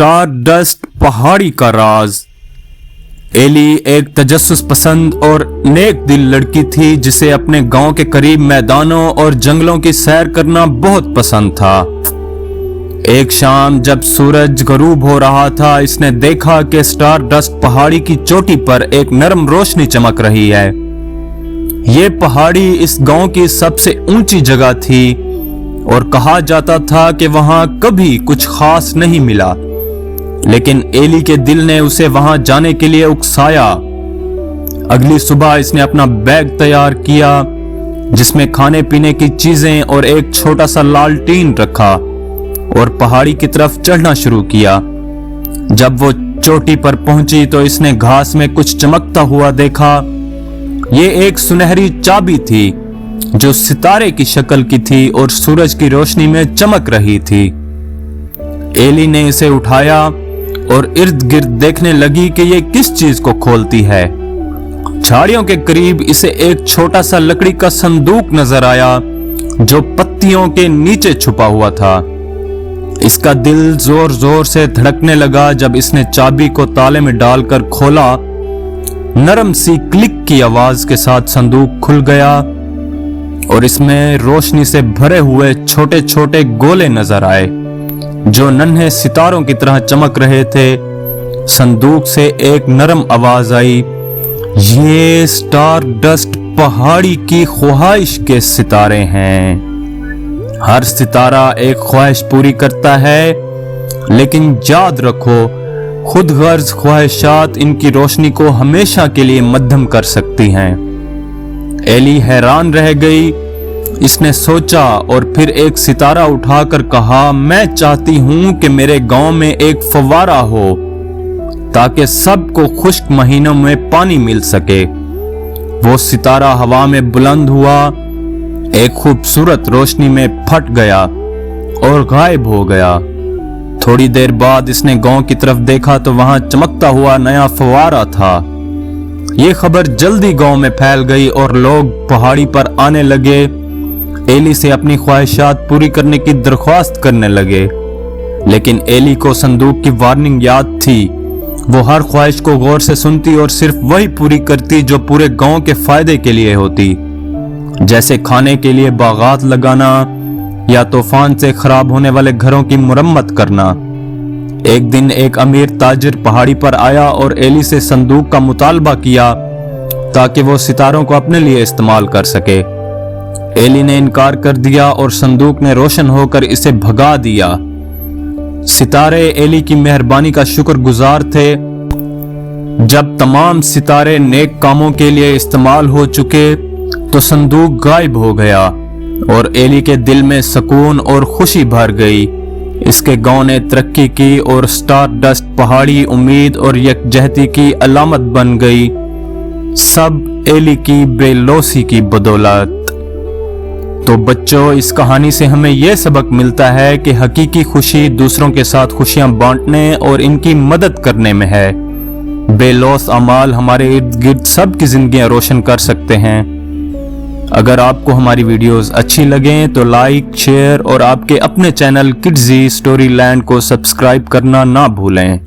Star dust पहाड़ी का राज। Eli एक तजस्सुस पसंद और नेक दिल लड़की थी जिसे अपने गांव के करीब मैदानों और जंगलों की सैर करना बहुत पसंद था। एक शाम जब सूरज गरूब हो रहा था, इसने देखा कि स्टार डस्ट पहाड़ी की चोटी पर एक नरम रोशनी चमक रही है। ये पहाड़ी इस गांव की सबसे ऊंची जगह थी और कहा जाता था कि वहां कभी कुछ खास नहीं मिला, लेकिन एली के दिल ने उसे वहां जाने के लिए उकसाया। अगली सुबह इसने अपना बैग तैयार किया जिसमें खाने पीने की चीजें और एक छोटा सा लालटीन रखा और पहाड़ी की तरफ चढ़ना शुरू किया। जब वो चोटी पर पहुंची तो इसने घास में कुछ चमकता हुआ देखा। ये एक सुनहरी चाबी थी जो सितारे की शक्ल की थी और सूरज की रोशनी में चमक रही थी। एली ने इसे उठाया और इर्द गिर्द देखने लगी कि ये किस चीज को खोलती है। झाड़ियों के करीब इसे एक छोटा सा लकड़ी का संदूक नजर आया जो पत्तियों के नीचे छुपा हुआ था। इसका दिल जोर जोर से धड़कने लगा जब इसने चाबी को ताले में डालकर खोला। नरम सी क्लिक की आवाज के साथ संदूक खुल गया और इसमें रोशनी से भरे हुए छोटे छोटे गोले नजर आए जो नन्हे सितारों की तरह चमक रहे थे। संदूक से एक नरम आवाज आई, ये स्टार डस्ट पहाड़ी की ख्वाहिश के सितारे हैं। हर सितारा एक ख्वाहिश पूरी करता है, लेकिन याद रखो खुद गर्ज ख्वाहिशात इनकी रोशनी को हमेशा के लिए मध्यम कर सकती हैं। एली हैरान रह गई। इसने सोचा और फिर एक सितारा उठाकर कहा, मैं चाहती हूं कि मेरे गांव में एक फव्वारा हो ताकि सबको खुश्क महीनों में पानी मिल सके। वो सितारा हवा में बुलंद हुआ, एक खूबसूरत रोशनी में फट गया और गायब हो गया। थोड़ी देर बाद इसने गांव की तरफ देखा तो वहां चमकता हुआ नया फव्वारा था। ये खबर जल्दी गांव में फैल गई और लोग पहाड़ी पर आने लगे। एली से अपनी ख्वाहिशात पूरी करने की दरख्वास्त करने लगे, लेकिन एली को संदूक की वार्निंग याद थी। वो हर ख्वाहिश को गौर से सुनती और सिर्फ वही पूरी करती जो पूरे गांव के फायदे के लिए होती, जैसे खाने के लिए बागात लगाना या तूफान से खराब होने वाले घरों की मुरम्मत करना। एक दिन एक अमीर ताजिर पहाड़ी पर आया और एली से संदूक का मुतालबा किया ताकि वो सितारों को अपने लिए इस्तेमाल कर सके। एली ने इनकार कर दिया और संदूक ने रोशन होकर इसे भगा दिया। सितारे एली की मेहरबानी का शुक्रगुजार थे। जब तमाम सितारे नेक कामों के लिए इस्तेमाल हो चुके तो संदूक गायब हो गया और एली के दिल में सुकून और खुशी भर गई। इसके गांव ने तरक्की की और स्टार डस्ट पहाड़ी उम्मीद और यकजहती की अलामत बन गई, सब एली की बेलौसी की बदौलत। तो बच्चों, इस कहानी से हमें यह सबक मिलता है कि हकीकी खुशी दूसरों के साथ खुशियां बांटने और इनकी मदद करने में है। बेलौस अमाल हमारे इर्द गिर्द सबकी जिंदगियां रोशन कर सकते हैं। अगर आपको हमारी वीडियोस अच्छी लगें तो लाइक, शेयर और आपके अपने चैनल किड्जी स्टोरी लैंड को सब्सक्राइब करना ना भूलें।